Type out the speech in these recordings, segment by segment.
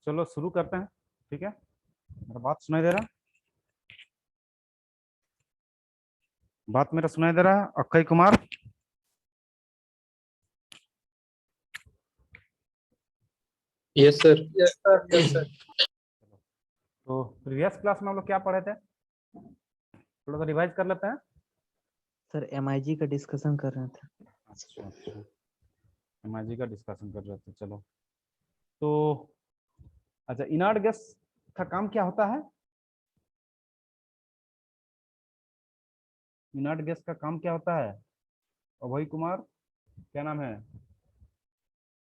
चलो शुरू करते हैं। ठीक है, मेरा बात सुनाई दे रहा? बात मेरा सुनाई दे रहा है Akshay Kumar? Yes sir. Yes sir, yes sir. तो प्रीवियस क्लास में हम लोग क्या पढ़े थे, थोड़ा सा रिवाइज कर लेते हैं। सर MIG का डिस्कशन कर रहे थे। अच्छा अच्छा, एमआईजी का डिस्कशन कर रहे थे। चलो तो अच्छा, इनर्ट गैस का काम क्या होता है? इनर्ट गैस का काम क्या होता है? अभय कुमार, क्या नाम है?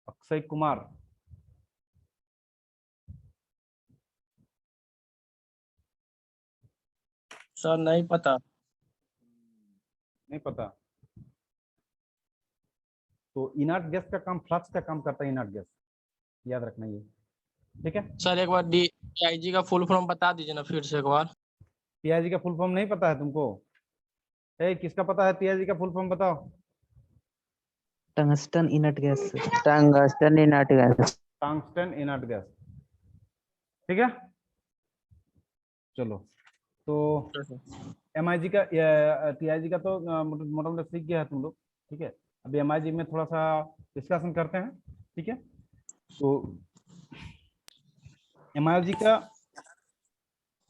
अक्षय कुमार, सर नहीं पता। नहीं पता? तो इनर्ट गैस का काम, फ्लक्स का काम करता है इनर्ट गैस, याद रखना ये। ठीक है, सर एक बार DIG का फुल फॉर्म बता दीजिए ना फिर से एक बार। पीआईजी का फुल फॉर्म नहीं पता है तुमको? किसका पता है पीआईजी का फुल फॉर्म? बताओ। Tungsten inert gas. Tungsten inert gas. Tungsten inert gas. ठीक है, चलो तो एमआईजी का टीआईजी का तो मोटा मोटा सीख गया है तुम लोग। ठीक है, अभी एमआईजी में थोड़ा सा डिस्कशन करते हैं। ठीक है, तो एमआईजी का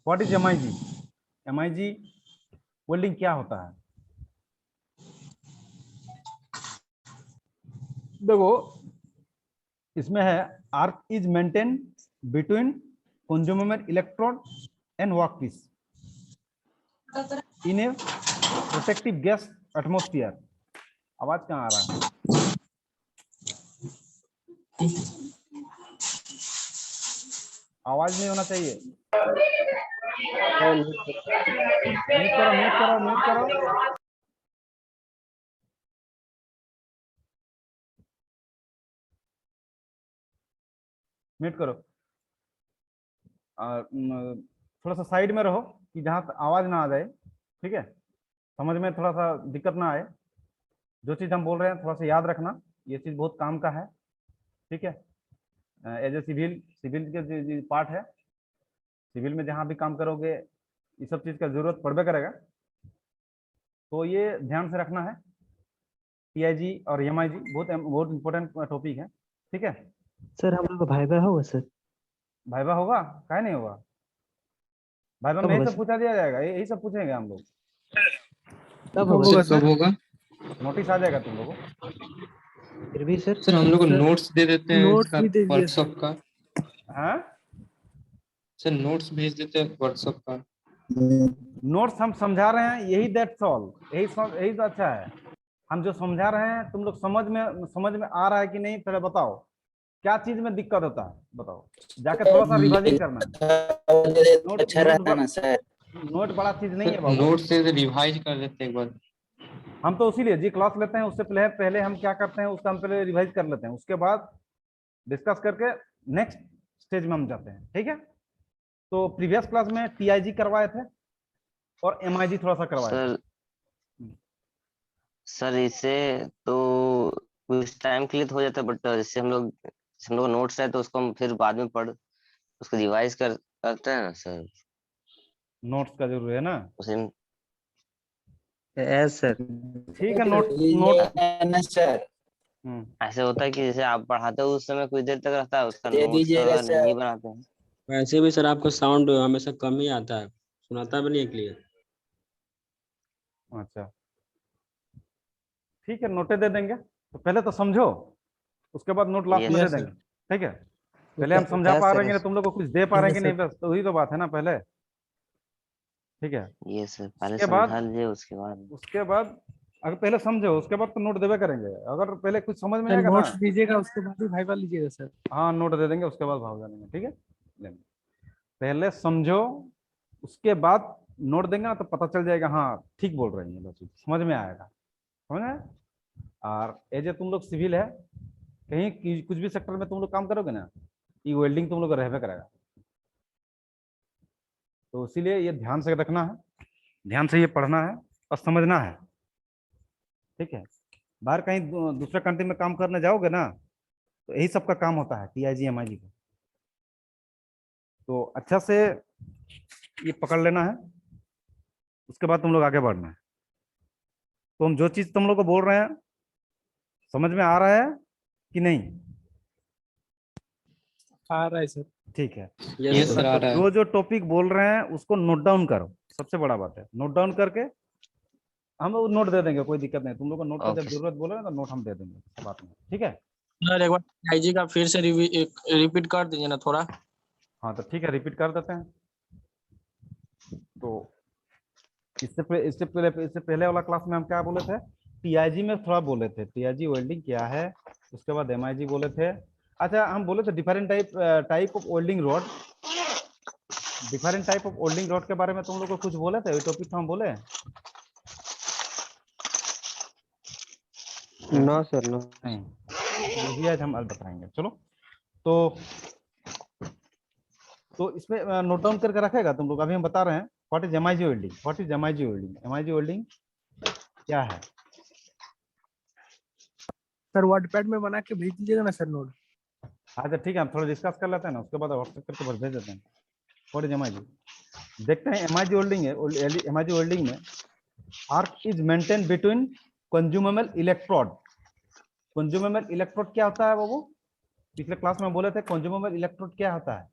what is MIG? MIG welding क्या होता है? देखो, इसमें है arc is maintain between consumer electrode and workpiece in a protective gas atmosphere. आवाज कहाँ आ रहा है? आवाज नहीं होना चाहिए। म्यूट करो, म्यूट करो, म्यूट करो। म्यूट करो। थोड़ा सा साइड में रहो कि जहाँ आवाज ना आ जाए। ठीक है, समझ में थोड़ा सा दिक्कत ना आए। जो चीज हम बोल रहे हैं थोड़ा सा याद रखना, ये चीज बहुत काम का है। ठीक है, एज ए सिविल के पार्ट है। सिविल में जहाँ भी काम करोगे ये सब चीज का जरूरत पड़बे करेगा, तो ये ध्यान से रखना है। पीआईजी और एमआईजी बहुत बहुत इंपॉर्टेंट टॉपिक है। ठीक है, सर हम लोग का भाइबा होगा सर? भाइबा होगा, काहे नहीं होगा? भाइबा कब में यही होगा सब सर? पूछा दिया जाएगा, यही सब पूछेंगे हम लोग। कब होगा सर कब होगा? नोटिस आ जाएगा तुम लोगों को। फिर भी सर? सर हम लोग को सर, नोट्स दे देते हैं नोट्स इसका भी दे दीजिए वर्कशॉप का। हाँ, सर नोट्स भेज देते हैं वर्कशॉप का। नोट्स हम समझा रहे हैं, यही दैट्स ऑल, यही तो अच्छा है। हम जो समझा रहे हैं तुम लोग समझ में आ रहा है कि नहीं, पहले बताओ क्या चीज में दिक्कत होता है, बताओ। जाके थोड़ा सा रिवाइजिंग करना है। अच्छा रहता ना सर। नोट बड़ा चीज नहीं है सर बाबू। नोट्स से रिवाइज कर देते हैं एक बार। हम तो उसीलिए जी क्लास लेते हैं, उससे पहले पहले हम क्या करते हैं उसका हम पहले रिवाइज कर लेते हैं, उसके बाद डिस्कस करके नेक्स्ट स्टेज में हम जाते हैं। ठीक है, तो प्रीवियस क्लास में टीआईजी करवाए थे और एमआईजी थोड़ा सा करवाए थे। सर सर इससे तो कुछ टाइम के लिए तो हो जाता है, बट जैसे हम लोग नोट्स है तो उसको हम फिर बाद में पढ़ उसको रिवाइज करते हैं ना सर। नोट्स का जरूर है ना? उसे यस सर। ठीक है, नोट नोट ना सर। ऐसे होता है कि जैसे आप पढ़ाते हो उस समय कुछ देर तक रहता है, उसका दे नोट्स दीजिएगा अगर नहीं सर। बनाते हैं। वैसे भी सर आपका साउंड हमेशा कम ही आता है, सुनाता भी नहीं है क्लियर। अच्छा ठीक है, नोटे दे देंगे, तो पहले तो समझो, उसके बाद नोट लास्ट में दे यस सर। देंगे। ठीक है, पहले हम समझा पा रहे हैं तुम लोग को कुछ दे पा रहे हैं कि यस नहीं, सर। बस तो वही तो बात है ना पहले। ठीक है, ये सर पहले उसके समझा बाद लीजिए उसके बाद अगर पहले समझो उसके बाद तो नोट देवे करेंगे। अगर पहले कुछ समझ में नहीं सर आएगा ना, नोट्स दीजिएगा उसके बाद ही भाइबा लीजिएगा सर। हाँ नोट दे देंगे, उसके बाद भाग जाएंगे। ठीक है, लेंगे। पहले समझो, उसके बाद नोट देंगे ना तो पता चल जाएगा, हाँ ठीक बोल रहे हैं, बस समझ में आएगा। समझ में? और एज ए तुम लोग सिविल है, कहीं कुछ भी सेक्टर में तुम लोग काम करोगे ना, ये वेल्डिंग तुम लोग को रहबे करेगा। तो इसीलिए ये ध्यान से रखना है, ध्यान से ये पढ़ना है और समझना है। ठीक है, बाहर कहीं दूसरे कंट्री में काम करने जाओगे ना, तो यही सबका काम होता है टीआईजी एमआईजी का। तो अच्छा से ये पकड़ लेना है, उसके बाद तुम लोग आगे बढ़ना है। तो हम जो चीज तुम लोग को बोल रहे हैं समझ में आ रहा है कि नहीं? आ रहा है सर। ठीक है। ये सर आ रहा है। जो जो टॉपिक बोल रहे हैं उसको नोट डाउन करो, सबसे बड़ा बात है नोट डाउन करके हम लोग नोट दे देंगे, कोई दिक्कत नहीं। तुम लोग को नोट का जब ओके जरूरत बोले ना तो नोट हम दे देंगे, ऐसा बात नहीं, ठीक है? सर एक बार आईजी का फिर से रिपीट कर दीजिए ना थोड़ा। हाँ तो ठीक है, रिपीट कर देते हैं। तो इससे पहले वाला क्लास में हम क्या बोले थे? टीआईजी में थोड़ा बोले थे, टीआईजी वेल्डिंग क्या है, उसके बाद एमआईजी बोले थे। अच्छा, हम बोले थे different type of welding rod, different type of welding rod के बारे में तुम लोग को कुछ बोले थे? टॉपिक तो हम बोले नो सर नो। नहीं, ये भी आज हम आज बताएंगे। चलो तो इसमें नोट डाउन करके रखेगा तुम लोग। अभी हम बता रहे हैं what is MIG welding, what is MIG welding, MIG welding क्या है। सर वर्डपैड में बना के भेज दीजिएगा ना सर नोट। अच्छा ठीक है, हम थोड़ा डिस्कस कर लेते हैं ना, उसके बाद व्हाट्सएप करके बस भेज देते हैं। व्हाट इज एमआईजी, देखते हैं। एमआईजी वेल्डिंग है, एमआईजी वेल्डिंग में arc is maintain between consumable electrode. Consumable electrode क्या होता है बाबू? पिछले क्लास में बोले थे कंज्यूमेबल इलेक्ट्रोड क्या होता है।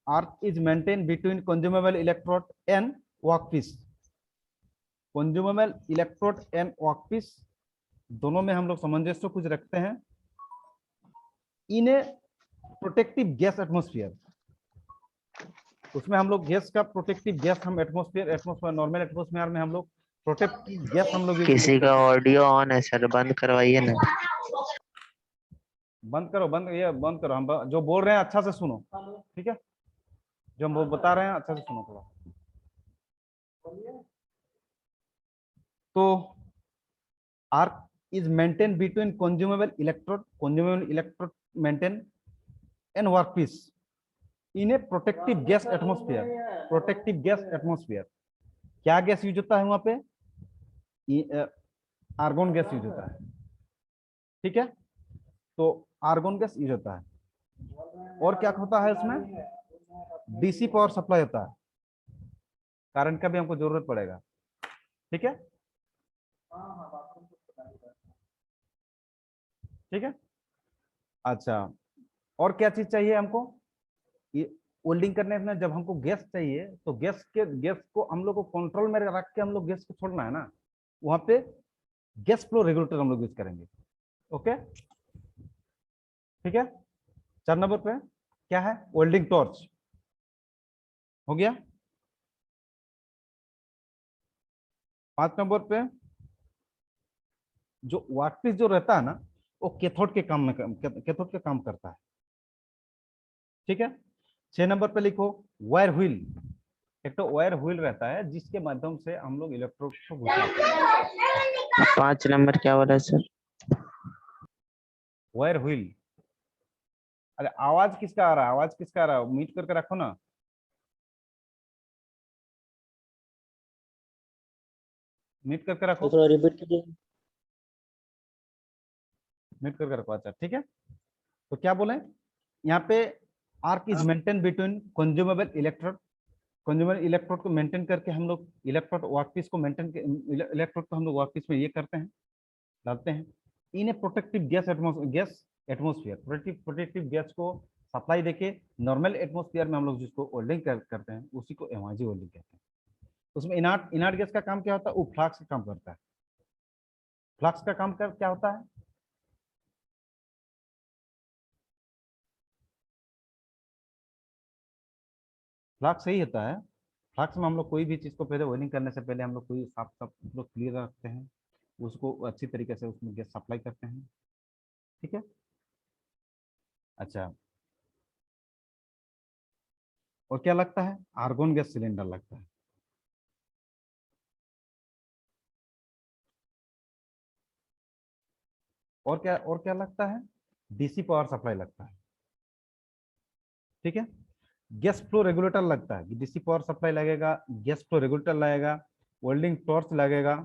Arc is maintain between consumable electrode and workpiece. Consumable electrode and workpiece दोनों में हम लोग सामंजस्य कुछ रखते हैं। In a protective gas atmosphere, उसमें हम लोग गैस का प्रोटेक्टिव गैस हम एटमॉस्फेयर नॉर्मल एटमॉस्फेयर में हम लोग प्रोटेक्टिव गैस हम लोग किसी का ऑडियो ऑन है सर, बंद करवाइए ना। बंद करो, बंद करो। हम जो बोल रहे हैं अच्छा से सुनो, ठीक है? जो हम वो बता रहे हैं अच्छा से सुनो थोड़ा। तो arc is maintain between consumable electrode maintain and workpiece in a protective gas atmosphere. Protective gas atmosphere क्या गैस यूज होता है वहां पे? आर्गन गैस यूज होता है, ठीक है? तो आर्गन गैस यूज होता है। और क्या होता है इसमें? डीसी पावर सप्लाई होता है, करंट का भी हमको जरूरत पड़ेगा, ठीक है? ठीक है। अच्छा, और क्या चीज चाहिए हमको? ये वेल्डिंग करने में जब हमको गैस चाहिए तो गैस को हम लोग को कंट्रोल में रख के हम लोग गैस को छोड़ना है ना, वहां पे गैस फ्लो रेगुलेटर हम लोग यूज करेंगे। ओके, ठीक है? 4 नंबर पे क्या है? वेल्डिंग टॉर्च हो गया। 5 नंबर पे जो वर्कपीस जो रहता है ना, वो कैथोड के काम करता है, ठीक है? 6 नंबर पे लिखो वायर व्हील। एक तो वायर व्हील रहता है जिसके माध्यम से हम लोग इलेक्ट्रोड को घुसाते हैं। 5 नंबर क्या बोला सर? Wire wheel. अरे आवाज किसका आ रहा है? आवाज किसका आ रहा है? म्यूट करके रखो ना, म्यूट करके रखो, थोड़ा रिपीट कीजिए। म्यूट करके रखो। अच्छा ठीक है, तो क्या बोले यहाँ पे? Arc is maintain between consumable electrode. Consumer electrode को मेंटेन करके हम लोग इलेक्ट्रोड वर्कपीस को मेंटेन, इलेक्ट्रोड को हम लोग वर्कपीस में ये करते हैं, डालते हैं। In a protective gas atmosphere protective gas को सप्लाई देके नॉर्मल एटमॉस्फेयर में हम लोग जिसको वेल्डिंग करते हैं उसी को एमआईजी वेल्डिंग कहते हैं। उसमें इनार्ट गैस का काम क्या होता है? वो फ्लक्स का काम करता है। फ्लक्स का काम क्या होता है? फ्लक्स सही होता है। फ्लक्स में हम लोग कोई भी चीज को पहले वेल्डिंग करने से पहले हम लोग कोई साफ साफ लोग क्लियर रखते हैं, उसको अच्छी तरीके से उसमें गैस सप्लाई करते हैं, ठीक है? अच्छा, और क्या लगता है? आर्गन गैस सिलेंडर लगता है। और क्या लगता है? डीसी पावर सप्लाई लगता है, ठीक है? गैस फ्लो रेगुलेटर लगता है, डीसी पावर सप्लाई लगेगा, गैस फ्लो रेगुलेटर लगेगा, वेल्डिंग टॉर्च लगेगा,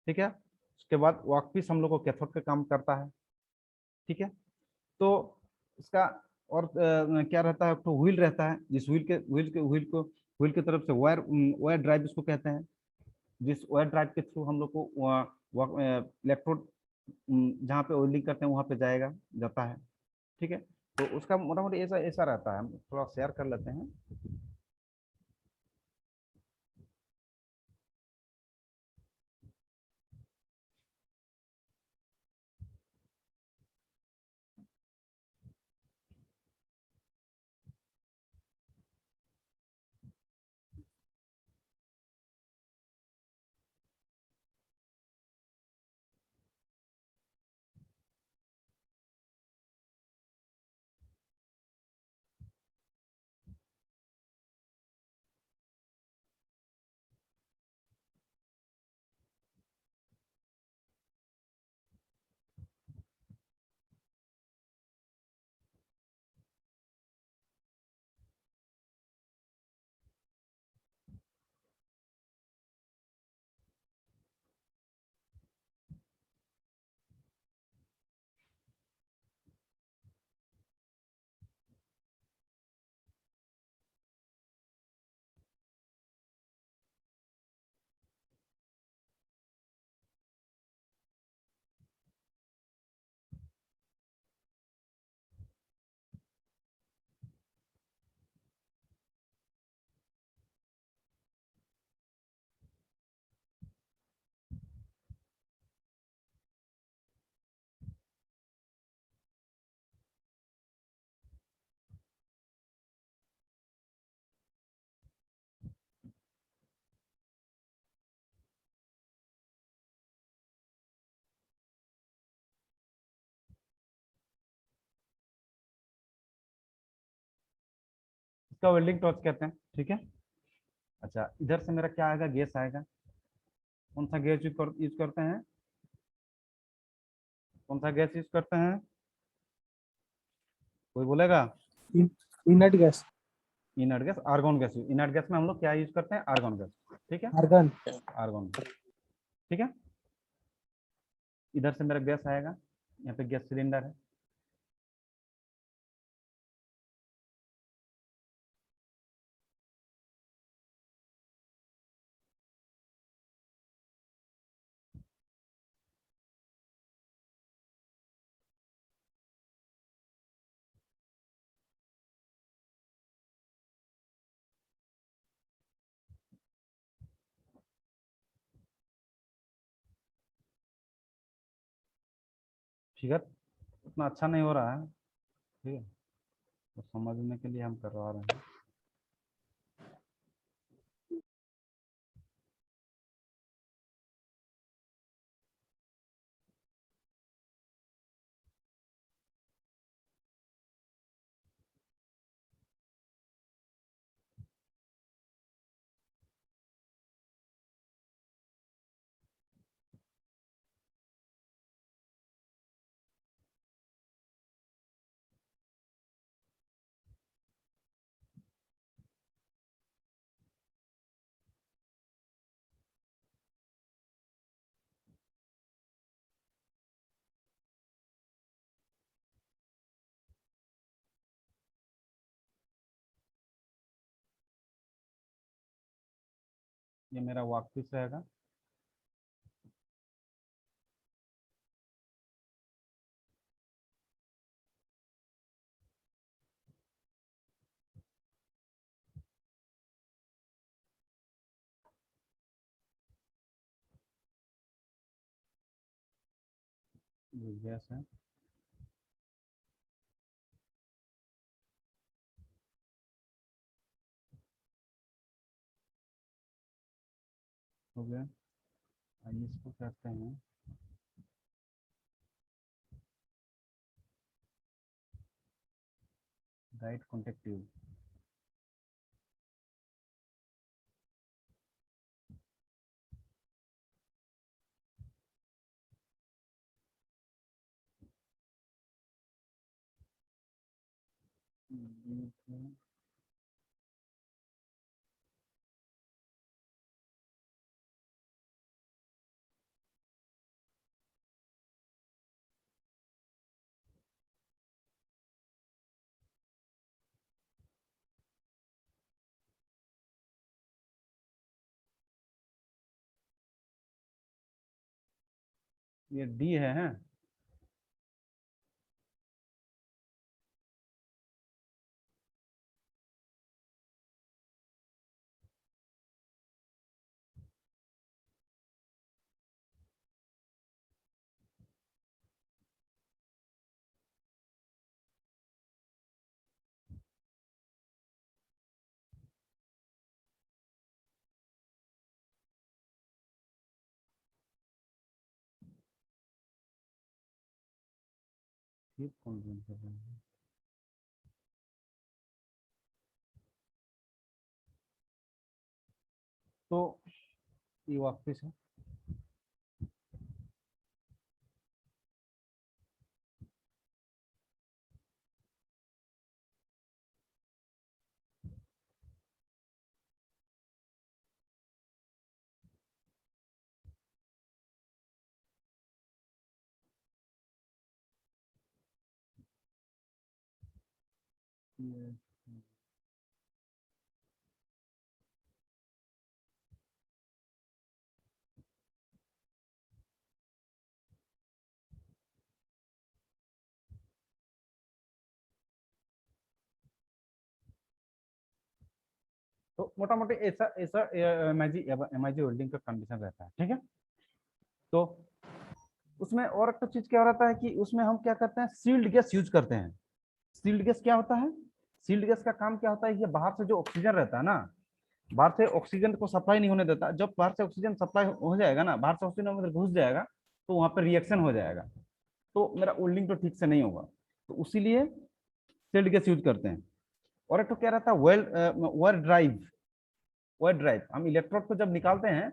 ठीक है? उसके बाद वर्कपीस हम लोग को कैथोड का काम करता है, ठीक है? तो इसका और क्या रहता है, तो व्हील रहता है, जिस व्हील की तरफ से वायर वायर ड्राइव इसको कहते हैं, जिस वायर ड्राइव के थ्रू हम लोग को इलेक्ट्रोड जहाँ पे ऑयलिंग करते हैं वहाँ पे जाता है। ठीक है, तो उसका मोटा मोटी ऐसा ऐसा रहता है। हम थोड़ा शेयर कर लेते हैं। इसका वेल्डिंग टॉर्च कहते हैं। ठीक है, अच्छा इधर से मेरा क्या आएगा, गैस आएगा। कौन सा गैस यूज करते हैं, कौन सा गैस यूज करते हैं, कोई बोलेगा? Inert gas, inert gas, argon gas. Inert gas में हम लोग क्या यूज करते हैं, आर्गन गैस। ठीक है, आर्गन। आर्गन। ठीक है, इधर से मेरा गैस आएगा, यहाँ पे गैस सिलेंडर है। फिगर उतना अच्छा नहीं हो रहा है, ठीक है, तो समझने के लिए हम करवा रहे हैं। ये मेरा वर्कपीस रहेगा। ये गैस है। हो गया, आइए इसको करते हैं। Right contact tube. ये डी है हैं? ठीक, कौन कौन कर रहे हैं? तो ये वापस है। ये तो मोटा मोटी ऐसा ऐसा एमआईजी वेल्डिंग का कंडीशन रहता है, ठीक है। तो उसमें और एक तो चीज क्या रहता है कि उसमें हम क्या करते हैं, सील्ड गैस यूज करते हैं। सील्ड गैस क्या होता है? सील्ड गैस का काम क्या होता है, ये बाहर से जो ऑक्सीजन रहता है ना, बाहर से ऑक्सीजन को सप्लाई नहीं होने देता। जब बाहर से ऑक्सीजन सप्लाई हो जाएगा ना, बाहर से ऑक्सीजन अंदर घुस जाएगा, तो वहां पर रिएक्शन हो जाएगा, तो मेरा वेल्डिंग तो ठीक से नहीं होगा। तो उसीलिए सील्ड गैस यूज करते हैं। और एक तो क्या रहता है, वेल ड्राइव। वायर ड्राइव, हम इलेक्ट्रोड को जब निकालते हैं,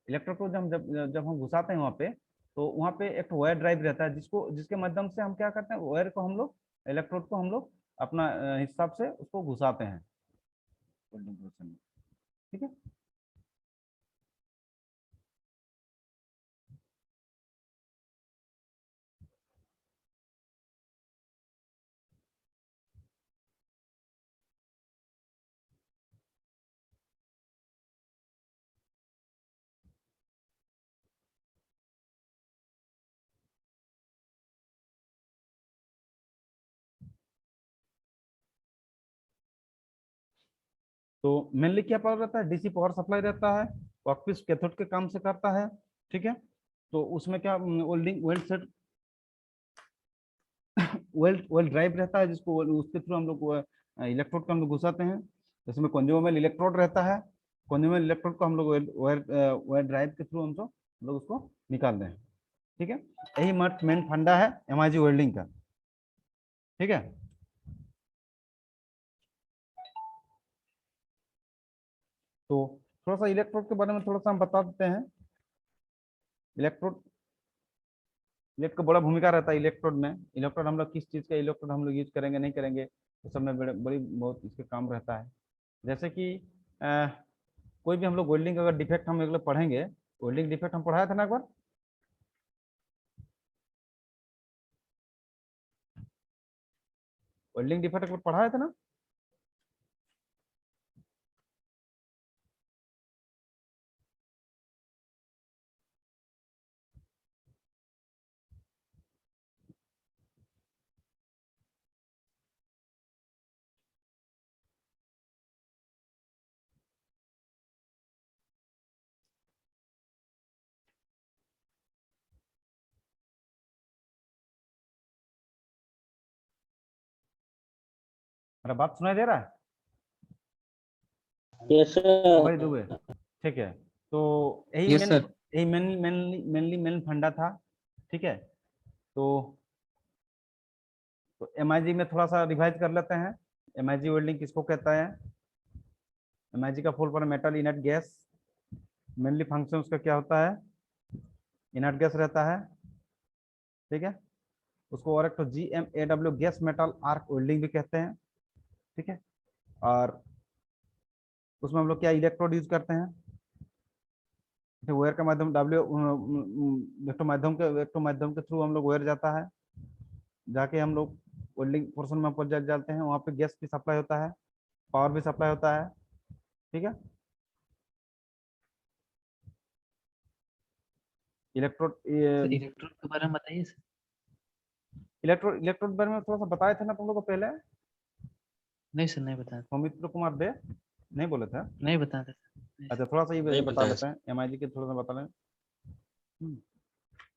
इलेक्ट्रोड को जब हम घुसाते हैं वहाँ पे, तो वहाँ पे एक वायर ड्राइव रहता है, जिसके माध्यम से हम क्या करते हैं, वायर को हम लोग, इलेक्ट्रोड को हम लोग अपना हिसाब से उसको घुसाते हैं वेल्डिंग प्रोसेस में, ठीक है। तो मेनली क्या पावर रहता है, डीसी पावर सप्लाई रहता है, वर्कपीस कैथोड के काम से करता है, ठीक है। तो उसमें क्या welding weld set weld drive रहता है, जिसको उसके थ्रू हम लोग इलेक्ट्रोड को हम लोग घुसाते हैं। इसमें कंज्यूमेबल इलेक्ट्रोड रहता है, कंज्यूमेबल इलेक्ट्रोड को हम लोग वायर ड्राइव के थ्रू हम लोग उसको निकालते हैं, ठीक है। यही मेन फंडा है एमआईजी वेल्डिंग का, ठीक है। तो थोड़ा सा इलेक्ट्रोड के बारे में थोड़ा सा हम बता देते हैं। इलेक्ट्रोड इलेक्ट्रोड का बड़ा भूमिका रहता है इलेक्ट्रोड में। इलेक्ट्रोड हम लोग किस चीज़ का इलेक्ट्रोड हम लोग यूज करेंगे नहीं करेंगे, तो सब में बड़ी बहुत इसके काम रहता है। जैसे कि कोई भी हम लोग वेल्डिंग अगर डिफेक्ट हम लोग पढ़ेंगे, वेल्डिंग डिफेक्ट हम पढ़ाया था ना एक बार, वेल्डिंग डिफेक्ट एक बार पढ़ाया था ना। मेरा बात सुनाई दे रहा है यस भाई दुबे? सर। ठीक है। तो यही यस मेन सर। यही मेन फंडा था, ठीक है। तो एमआईजी में थोड़ा सा रिवाइज कर लेते हैं। एमआईजी वेल्डिंग किसको कहता है? एमआईजी का full form metal inert gas. Mainly function उसका क्या होता है, इनर्ट गैस रहता है, ठीक है। उसको और एक तो GMAW gas metal arc welding भी कहते हैं, ठीक है। और उसमें हम लोग क्या इलेक्ट्रोड यूज करते हैं, वायर का माध्यम डब्ल्यू इलेक्ट्रो माध्यम के थ्रू हम लोग वायर जाता है, जाके हम लोग वेल्डिंग पोर्शन में पहुंच जाते हैं। वहाँ पे गैस भी सप्लाई होता है, पावर भी सप्लाई होता है, ठीक है। इलेक्ट्रोड सर इलेक्ट्रॉन के बारे में बताइए सर। इलेक्ट्रोड बारे में थोड़ा सा बताए थे ना तुम लोग को पहले, नहीं सर नहीं बताया, सौमित्र कुमार दे नहीं बोले थे? नहीं बताया था सर। अच्छा थोड़ा सा ये नहीं बता बताया लेते हैं, एमआईजी के थोड़ा सा बता लें।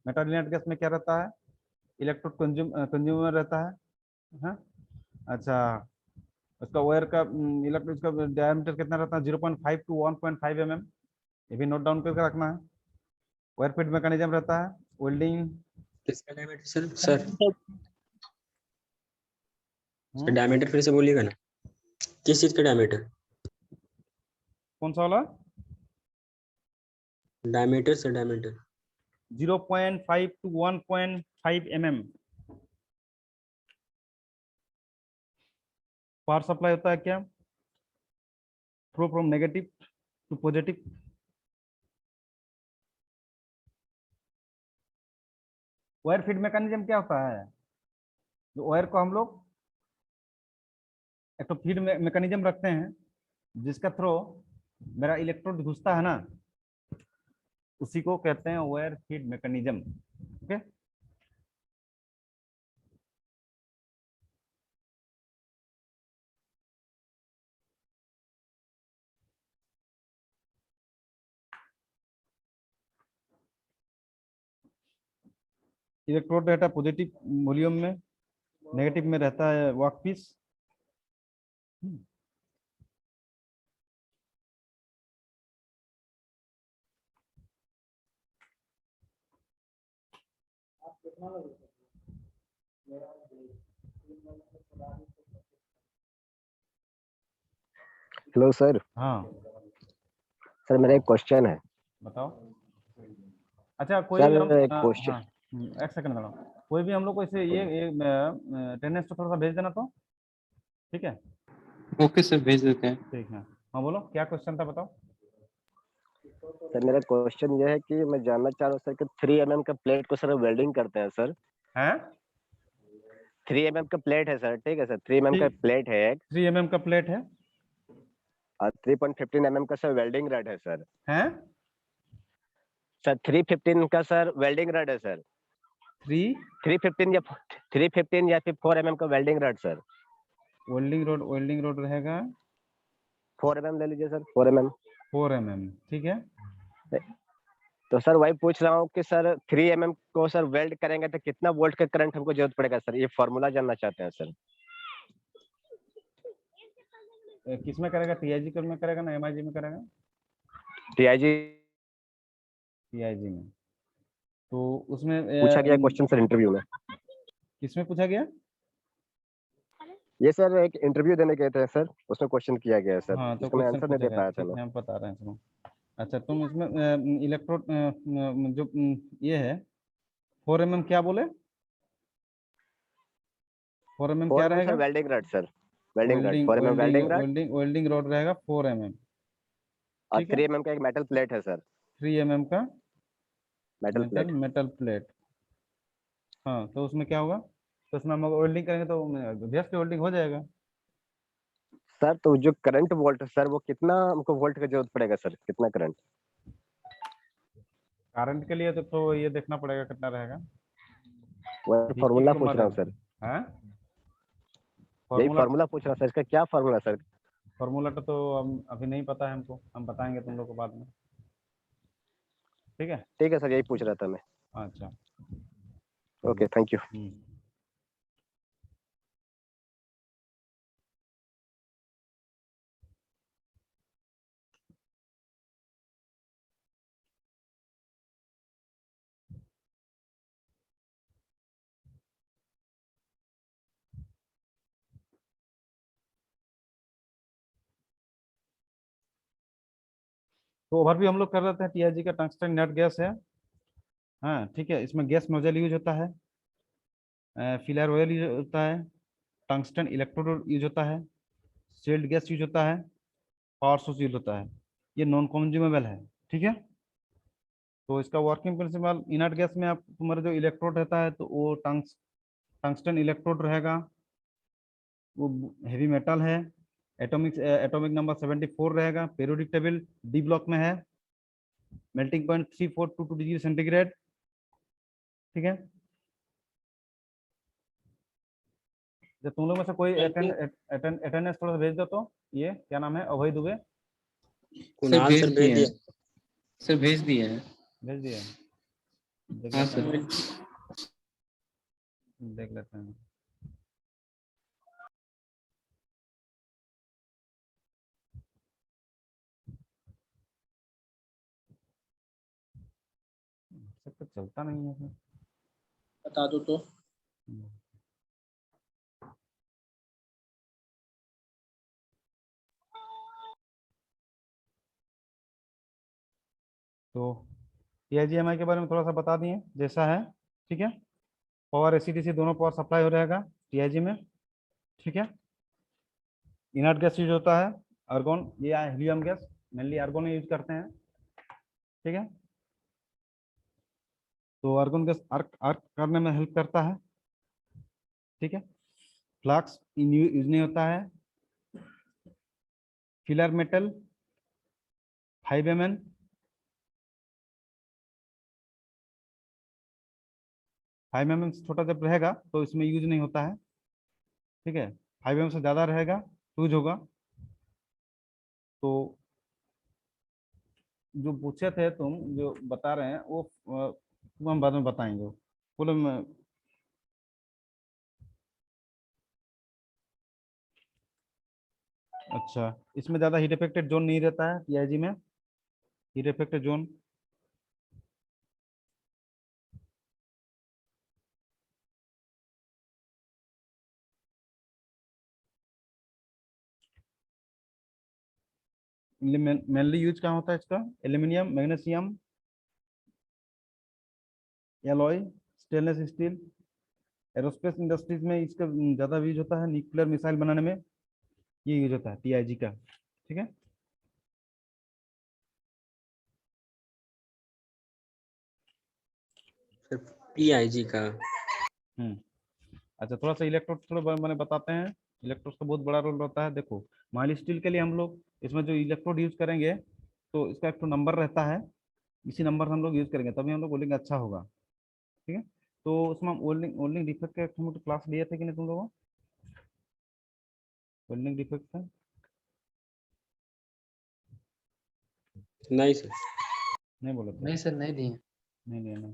मेटल इनर्ट गैस में क्या रहता है? इलेक्ट्रोड कंज्यूमर रहता है। हाँ अच्छा, उसका वायर का इलेक्ट्रोड का डायमीटर कितना रहता है? 0.5 टू 1.5 mm। ये भी नोट डाउन करके रखना है। वायर फीड मैकेनिज्म रहता है, वेल्डिंग। किसका डायमीटर सर? सर हम्म, डायमीटर फिर से बोलिएगा ना, किस चीज का डायमीटर? कौन सा वाला? Diameter sir, diameter. 0.5 to 1.5 mm। Power supply होता है क्या? Flow from negative to positive. Wire feed mechanism क्या होता है? जो वायर को हम लोग एक तो फीड मैकेनिज्म रखते हैं, जिसका थ्रो मेरा इलेक्ट्रोड घुसता है ना, उसी को कहते हैं wire feed mechanism. Okay, electrode रहता है पॉजिटिव वॉल्यूम में, नेगेटिव में रहता है वर्कपीस। Hello sir. हाँ सर मेरा एक क्वेश्चन है। बताओ। अच्छा कोई भी हम सर एक क्वेश्चन। हाँ एक सेकंड मैडम, कोई भी हम लोग को इसे ये अटेंडेंस तो थोड़ा सा भेज देना तो, ठीक है? ओके सर, भेज देते हैं। ठीक है, हाँ बोलो क्या क्वेश्चन था, बताओ। सर मेरा क्वेश्चन ये है कि मैं जानना चाह रहा हूँ सर कि 3 mm का प्लेट को सर वेल्डिंग करते हैं सर। हैं 3 mm का प्लेट है सर, ठीक है सर, 3 mm का प्लेट है एक, 3 mm का प्लेट है और 3.15 mm का सर वेल्डिंग रड है सर। हैं सर 315 का सर वेल्डिंग रड है सर। 3 315 या फिर 4 mm का welding rod sir. Welding rod रहेगा 4 mm ले लीजिए सर, 4 mm। 4 mm, ठीक है। तो सर वही पूछ रहा हूँ कि सर 3 mm को सर वेल्ड करेंगे तो कितना वोल्ट का करंट हमको जरूरत पड़ेगा सर, ये फॉर्मूला जानना चाहते हैं सर। किस में करेगा? टीआईजी में करेगा ना एमआईजी में करेगा? टीआईजी टीआईजी में। तो उसमें पूछा गया क्वेश्चन सर इंटरव्यू में। किसमें पूछा गया? ये सर एक इंटरव्यू देने गए थे सर, उसमें क्वेश्चन किया गया है सर, हाँ तो इसका मैं क्वेश्चन आंसर नहीं दे पूछेगा, पाया था ठीक मैं। है हम बता रहे हैं सुनो। अच्छा तुम इसमें इलेक्ट्रोड जो ये है 4 mm क्या बोले? 4 mm 4 क्या mm सर रहेगा? Welding rod sir, welding rod, welding 4 mm welding welding rod, welding welding rod रहेगा 4 mm, और ठीक है। 3 mm का एक मेटल प्लेट है सर, 3 mm का मेटल प्लेट। Metal plate. हाँ तो उसमें क्या होगा? तो उसमें हम वेल्डिंग करेंगे तो गैस की वेल्डिंग हो जाएगा। सर तो जो करंट वोल्ट सर वो कितना हमको वोल्ट की जरूरत पड़ेगा सर, कितना करंट? करंट के लिए तो ये देखना पड़ेगा कितना रहेगा। वो हीटिंग फॉर्मूला को पूछ मत रहा हूँ सर, है यही फॉर्मूला। फॉर्मूला पूछ रहा हूँ सर, इसका क्या फॉर्मूला सर? फॉर्मूला तो हम अभी नहीं पता है हमको, हम बताएंगे तुम लोग को बाद में, ठीक है। ठीक है सर, यही पूछ रहा था मैं। अच्छा ओके थैंक यू। तो ओवरव्यू हम लोग कर रहे थे, टीआईजी का टंगस्टन इनर्ट गैस है। हाँ ठीक है, इसमें गैस नोजल यूज होता है, फिलर ऑयल यूज होता है, टंगस्टन इलेक्ट्रोड यूज होता है, सील्ड गैस यूज होता है, पावर सोर्स यूज होता है। ये नॉन कंज्यूमेबल है, ठीक है। तो इसका वर्किंग प्रिंसिपल, इनर्ट गैस में आप तुम्हारा जो इलेक्ट्रोड रहता है तो वो टंगस्टन इलेक्ट्रोड रहेगा, वो हेवी मेटल है, एटॉमिक नंबर 74 रहेगा, पीरियोडिक टेबल डी ब्लॉक में है, मेल्टिंग पॉइंट 342 डिग्री सेंटीग्रेड, ठीक है। जब तुम लोग में से कोई अटेंडेंस थोड़ा सा भेज दो तो, ये क्या नाम है, अभय दुबे, कुणाल भेज सर दिए भेज हैं। दिया। सर भेज दिए हैं। भेज दिए? देख हाँ लेते सर। हैं, देख लेते हैं। सब तो चलता नहीं है फिर। बता दो तो। तो TIGMI के बारे में थोड़ा सा बता दिए जैसा है, ठीक है। पावर ACDC दोनों पावर सप्लाई हो रहेगा TIG में, ठीक है। इनर्ट गैस यूज होता है, आर्गोन, ये helium gas, mainly argon use करते हैं, ठीक है। तो आर्गोन गैस आर्क आर्क करने में हेल्प करता है, ठीक है। फ्लक्स यूज नहीं होता है। फिलर मेटल 5 mm, 5 mm से छोटा जब रहेगा तो इसमें यूज नहीं होता है, ठीक है। 5 mm से ज़्यादा रहेगा यूज होगा। तो जो पूछे थे तुम, जो बता रहे हैं वो तुम हम बाद में बताएंगे बोलो। अच्छा, इसमें ज़्यादा हीट इफेक्टेड जोन नहीं रहता है TIG में, heat affected zone. Mainly use कहाँ होता है इसका, aluminium, magnesium, alloy, stainless steel. Aerospace industries में इसका ज़्यादा यूज होता है, न्यूक्लियर मिसाइल बनाने में ये यूज होता है TIG का, ठीक है। सर PIG का। अच्छा, थोड़ा सा इलेक्ट्रोड थोड़ा मैंने बताते हैं। इलेक्ट्रोड का बहुत बड़ा रोल रहता है। देखो, माइल्ड स्टील के लिए हम लोग इसमें जो इलेक्ट्रोड यूज करेंगे तो इसका एक तो नंबर रहता है, इसी नंबर से हम लोग यूज करेंगे तभी हम लोग वेल्डिंग अच्छा होगा, ठीक है। तो उसमें हम वेल्डिंग वेल्डिंग डिफेक्ट का हम लोग क्लास लिए थे कि नहीं तुम लोगों, वेल्डिंग डिफेक्ट का? नहीं सर। नहीं बोले थे? नहीं सर, नहीं दिए। नहीं नहीं नहीं,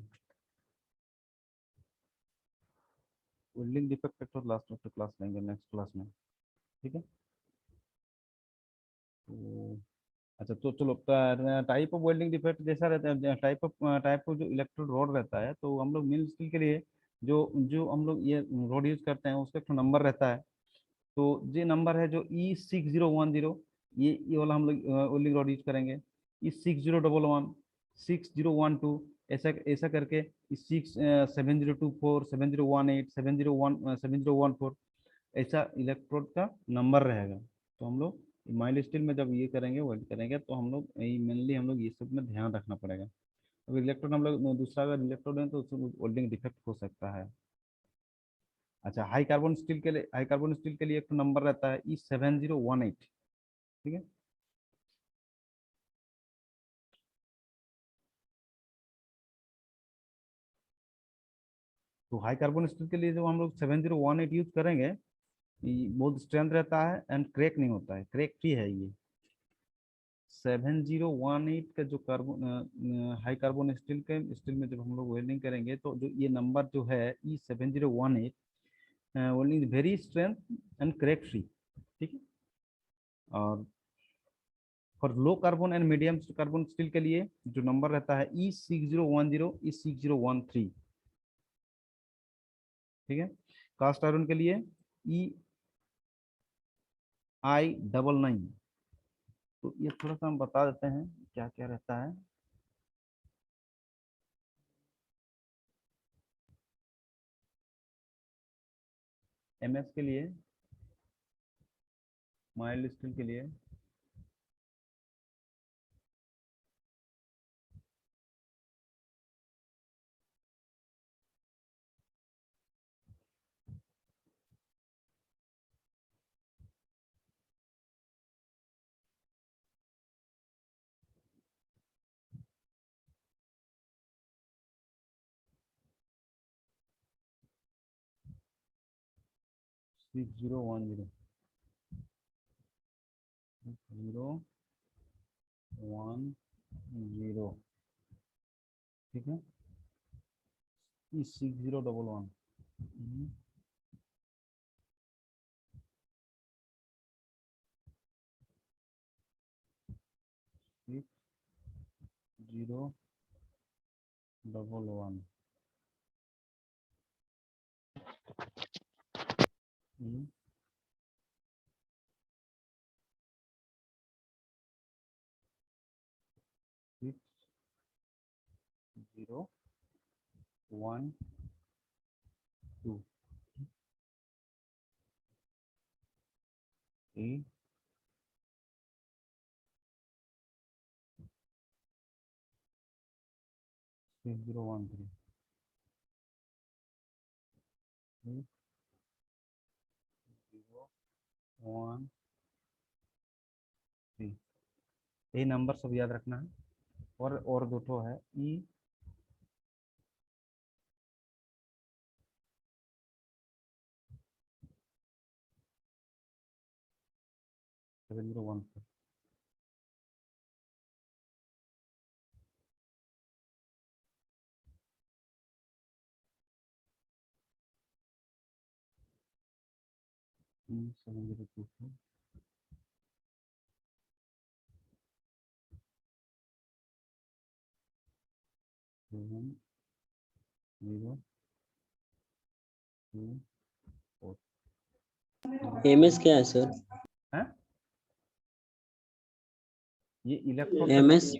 वेल्डिंग डिफेक्ट तो लास्ट क्लास लेंगे, नेक्स्ट क्लास में, ठीक है। तो अच्छा, तो चलो, टाइप ऑफ वेल्डिंग डिफेक्ट जैसा रहता है, टाइप ऑफ जो इलेक्ट्रोड रोड रहता है, तो हम लोग मिल स्टील के लिए जो जो हम लोग ये रोड यूज करते हैं उसका एक नंबर रहता है। तो ये नंबर है जो E6010, ये वाला हम लोग वेल्डिंग रोड यूज करेंगे। E6011, 6012, ऐसा ऐसा करके 7024, 7018, 7014, ऐसा इलेक्ट्रोड का नंबर रहेगा। तो हम लोग माइल्ड स्टील में जब ये करेंगे, वेल्ड करेंगे, तो हम लोग मेनली हम लोग ये सब में ध्यान रखना पड़ेगा। अब इलेक्ट्रोड हम लोग दूसरा अगर इलेक्ट्रोड है तो उसमें वेल्डिंग डिफेक्ट हो सकता है। अच्छा, हाई कार्बन स्टील के लिए, हाई कार्बन स्टील के लिए एक नंबर रहता है E7018, ठीक है। तो हाई कार्बन स्टील के लिए जो हम लोग 7018 यूज करेंगे, ये बहुत स्ट्रेंथ रहता है एंड क्रैक नहीं होता है, क्रैक फ्री है ये। 7018 का जो कार्बन हाई कार्बन स्टील के स्टील में जब हम लोग वेल्डिंग करेंगे तो जो ये नंबर जो है E7018, welding very strength and crack free, ठीक है। और for low carbon and medium carbon steel के लिए जो नंबर रहता है E6010, E6013, ठीक है। कास्ट आयरन के लिए EI99। तो ये थोड़ा सा हम बता देते हैं क्या क्या रहता है। MS के लिए, माइल्ड स्टील के लिए 6010 6010 ठीक है। 6011 6011 6012 8 6013 8 0 1 3 यही नंबर सब याद रखना है। और दो ठो है ई 7014 7024 7 0 2 4 एमएस क्या है सर? है ये इलेक्ट्रो एमएस